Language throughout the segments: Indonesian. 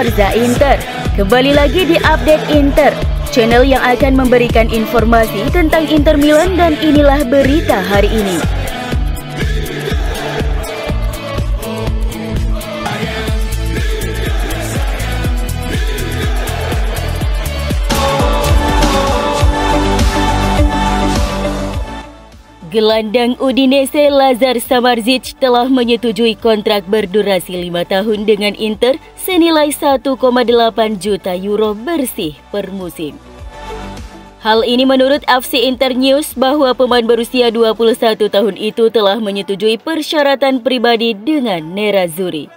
Forza Inter. Kembali lagi di Update Inter, channel yang akan memberikan informasi tentang Inter Milan, dan inilah berita hari ini. Gelandang Udinese Lazar Samardzic telah menyetujui kontrak berdurasi 5 tahun dengan Inter senilai 1,8 juta euro bersih per musim. Hal ini menurut FC Inter News bahwa pemain berusia 21 tahun itu telah menyetujui persyaratan pribadi dengan Nerazzurri.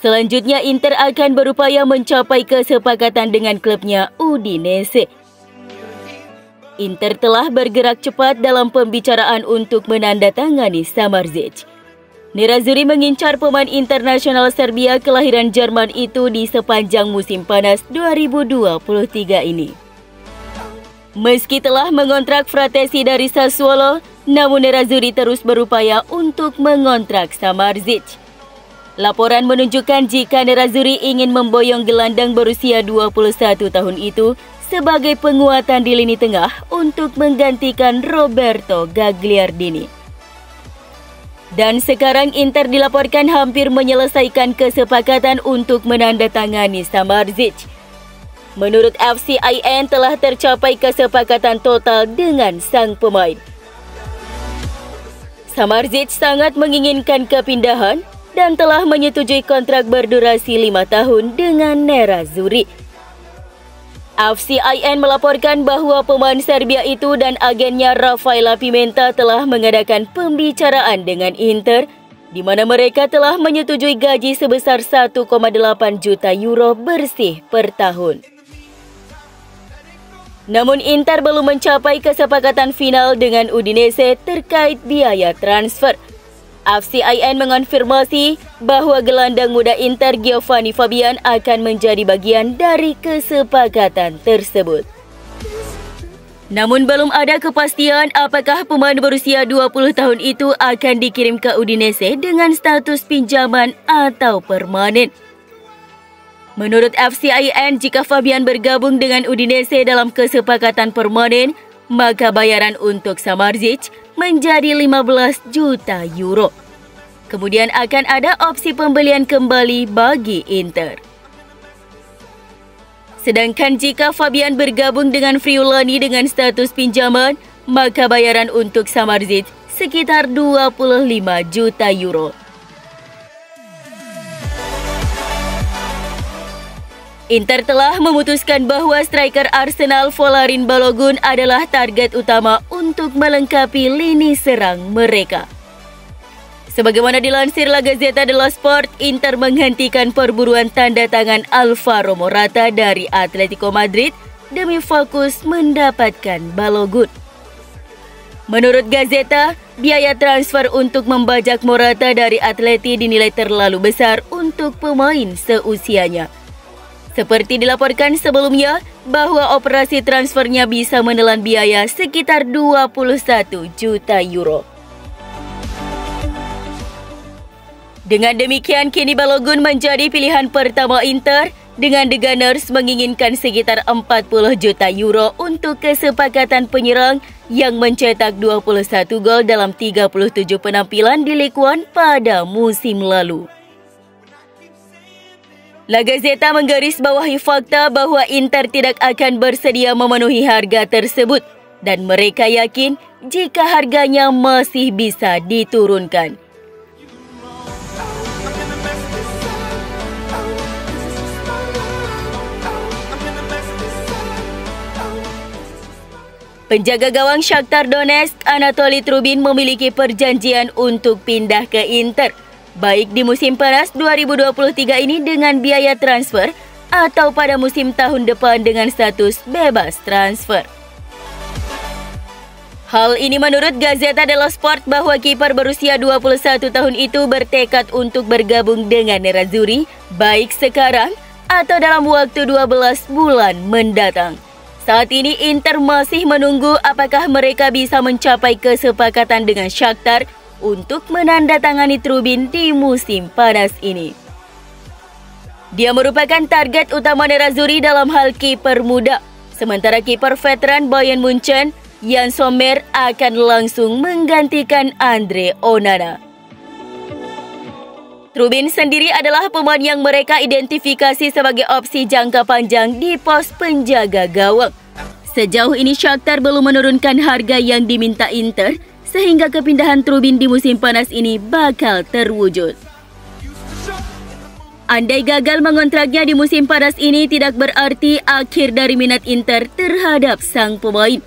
Selanjutnya Inter akan berupaya mencapai kesepakatan dengan klubnya Udinese. Inter telah bergerak cepat dalam pembicaraan untuk menandatangani Samardzic. Nerazzurri mengincar pemain internasional Serbia kelahiran Jerman itu di sepanjang musim panas 2023 ini. Meski telah mengontrak Fratesi dari Sassuolo, namun Nerazzurri terus berupaya untuk mengontrak Samardzic. Laporan menunjukkan jika Nerazzurri ingin memboyong gelandang berusia 21 tahun itu sebagai penguatan di lini tengah untuk menggantikan Roberto Gagliardini. Dan sekarang Inter dilaporkan hampir menyelesaikan kesepakatan untuk menandatangani Samardzic. Menurut FCIN telah tercapai kesepakatan total dengan sang pemain. Samardzic sangat menginginkan kepindahan dan telah menyetujui kontrak berdurasi 5 tahun dengan Nerazzurri. FCIN melaporkan bahwa pemain Serbia itu dan agennya Rafaela Pimenta telah mengadakan pembicaraan dengan Inter, di mana mereka telah menyetujui gaji sebesar 1,8 juta euro bersih per tahun. Namun Inter belum mencapai kesepakatan final dengan Udinese terkait biaya transfer. FCIN mengonfirmasi bahwa gelandang muda Inter Giovanni Fabian akan menjadi bagian dari kesepakatan tersebut. Namun belum ada kepastian apakah pemain berusia 20 tahun itu akan dikirim ke Udinese dengan status pinjaman atau permanen. Menurut FCIN, jika Fabian bergabung dengan Udinese dalam kesepakatan permanen, maka bayaran untuk Samardzic menjadi 15 juta euro. Kemudian akan ada opsi pembelian kembali bagi Inter. Sedangkan jika Fabian bergabung dengan Friulani dengan status pinjaman, maka bayaran untuk Samardzic sekitar 25 juta euro. Inter telah memutuskan bahwa striker Arsenal Folarin Balogun adalah target utama untuk melengkapi lini serang mereka. Sebagaimana dilansir La Gazzetta dello Sport, Inter menghentikan perburuan tanda tangan Alvaro Morata dari Atletico Madrid demi fokus mendapatkan Balogun. Menurut Gazzetta, biaya transfer untuk membajak Morata dari Atleti dinilai terlalu besar untuk pemain seusianya. Seperti dilaporkan sebelumnya bahwa operasi transfernya bisa menelan biaya sekitar 21 juta euro. Dengan demikian, kini Balogun menjadi pilihan pertama Inter dengan The Gunners menginginkan sekitar 40 juta euro untuk kesepakatan penyerang yang mencetak 21 gol dalam 37 penampilan di Ligue 1 pada musim lalu. La Gazzetta menggarisbawahi fakta bahwa Inter tidak akan bersedia memenuhi harga tersebut dan mereka yakin jika harganya masih bisa diturunkan. Penjaga gawang Shakhtar Donetsk, Anatoly Trubin memiliki perjanjian untuk pindah ke Inter, baik di musim panas 2023 ini dengan biaya transfer atau pada musim tahun depan dengan status bebas transfer. Hal ini menurut Gazzetta dello Sport bahwa kiper berusia 21 tahun itu bertekad untuk bergabung dengan Nerazzurri baik sekarang atau dalam waktu 12 bulan mendatang. Saat ini Inter masih menunggu apakah mereka bisa mencapai kesepakatan dengan Shakhtar untuk menandatangani Trubin di musim panas ini. Dia merupakan target utama Nerazzurri dalam hal kiper muda. Sementara kiper veteran Bayern Munchen, Yann Sommer akan langsung menggantikan Andre Onana. Trubin sendiri adalah pemain yang mereka identifikasi sebagai opsi jangka panjang di pos penjaga gawang. Sejauh ini Shakhtar belum menurunkan harga yang diminta Inter, sehingga kepindahan Trubin di musim panas ini bakal terwujud. Andai gagal mengontraknya di musim panas ini tidak berarti akhir dari minat Inter terhadap sang pemain.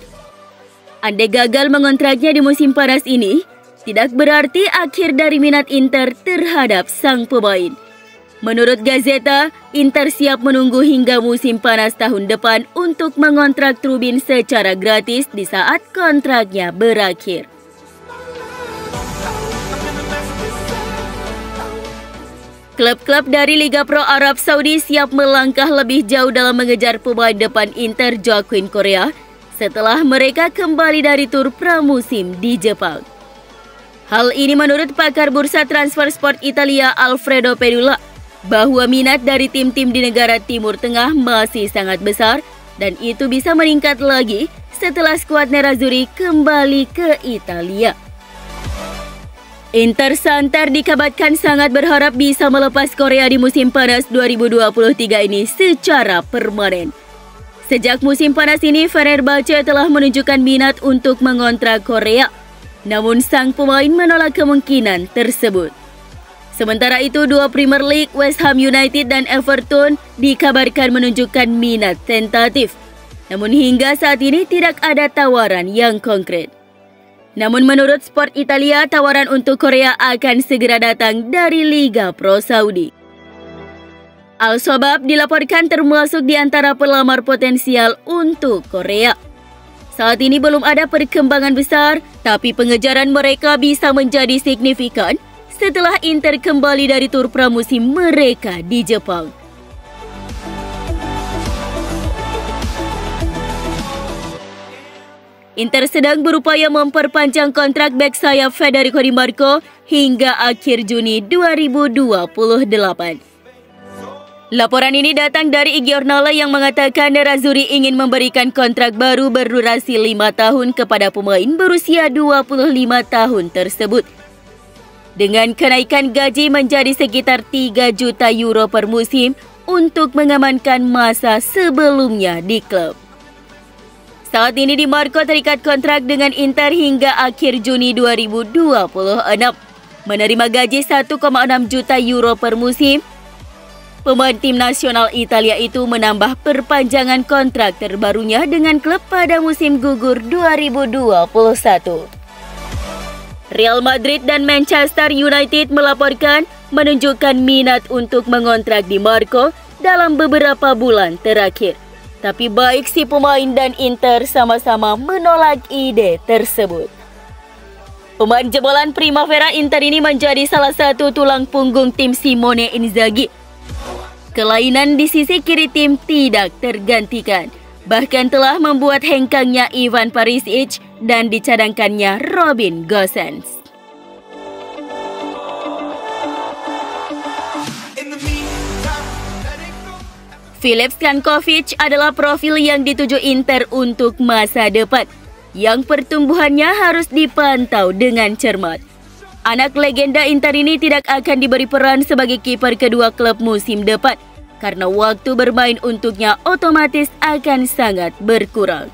Andai gagal mengontraknya di musim panas ini tidak berarti akhir dari minat Inter terhadap sang pemain. Menurut Gazzetta, Inter siap menunggu hingga musim panas tahun depan untuk mengontrak Trubin secara gratis di saat kontraknya berakhir. Klub-klub dari Liga Pro Arab Saudi siap melangkah lebih jauh dalam mengejar pemain depan Inter Joaquin Correa setelah mereka kembali dari tur pramusim di Jepang. Hal ini menurut pakar bursa transfer sport Italia Alfredo Pedula, bahwa minat dari tim-tim di negara Timur Tengah masih sangat besar dan itu bisa meningkat lagi setelah skuad Nerazzurri kembali ke Italia. Inter Santar dikabarkan sangat berharap bisa melepas Correa di musim panas 2023 ini secara permanen. Sejak musim panas ini, Fenerbahce telah menunjukkan minat untuk mengontrak Correa, namun sang pemain menolak kemungkinan tersebut. Sementara itu, dua Premier League, West Ham United dan Everton dikabarkan menunjukkan minat tentatif. Namun hingga saat ini tidak ada tawaran yang konkret. Namun menurut Sport Italia, tawaran untuk Correa akan segera datang dari Liga Pro Saudi. Al-Shabab dilaporkan termasuk di antara pelamar potensial untuk Correa. Saat ini belum ada perkembangan besar, tapi pengejaran mereka bisa menjadi signifikan setelah Inter kembali dari tur pramusim mereka di Jepang. Inter sedang berupaya memperpanjang kontrak bek sayap Federico Di Marco hingga akhir Juni 2028. Laporan ini datang dari I Giornale yang mengatakan Nerazzurri ingin memberikan kontrak baru berdurasi 5 tahun kepada pemain berusia 25 tahun tersebut. Dengan kenaikan gaji menjadi sekitar 3 juta euro per musim untuk mengamankan masa sebelumnya di klub. Saat ini Di Marco terikat kontrak dengan Inter hingga akhir Juni 2026. Menerima gaji 1,6 juta euro per musim, pemain tim nasional Italia itu menambah perpanjangan kontrak terbarunya dengan klub pada musim gugur 2021. Real Madrid dan Manchester United melaporkan menunjukkan minat untuk mengontrak Di Marco dalam beberapa bulan terakhir. Tapi baik si pemain dan Inter sama-sama menolak ide tersebut. Pemain jebolan Primavera Inter ini menjadi salah satu tulang punggung tim Simone Inzaghi. Kelainan di sisi kiri tim tidak tergantikan. Bahkan telah membuat hengkangnya Ivan Perisic dan dicadangkannya Robin Gosens. Filip Stankovic adalah profil yang dituju Inter untuk masa depan, yang pertumbuhannya harus dipantau dengan cermat. Anak legenda Inter ini tidak akan diberi peran sebagai kiper kedua klub musim depan, karena waktu bermain untuknya otomatis akan sangat berkurang.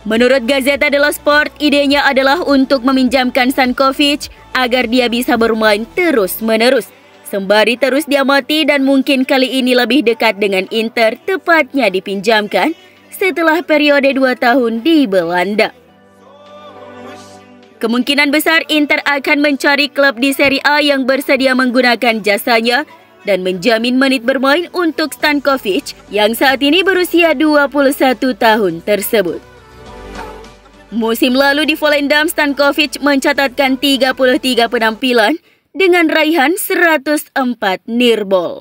Menurut Gazzetta dello Sport, idenya adalah untuk meminjamkan Stankovic agar dia bisa bermain terus-menerus, sembari terus diamati dan mungkin kali ini lebih dekat dengan Inter, tepatnya dipinjamkan setelah periode 2 tahun di Belanda. Kemungkinan besar Inter akan mencari klub di Serie A yang bersedia menggunakan jasanya dan menjamin menit bermain untuk Stankovic yang saat ini berusia 21 tahun tersebut. Musim lalu di Volendam, Stankovic mencatatkan 33 penampilan dengan raihan 104 near ball.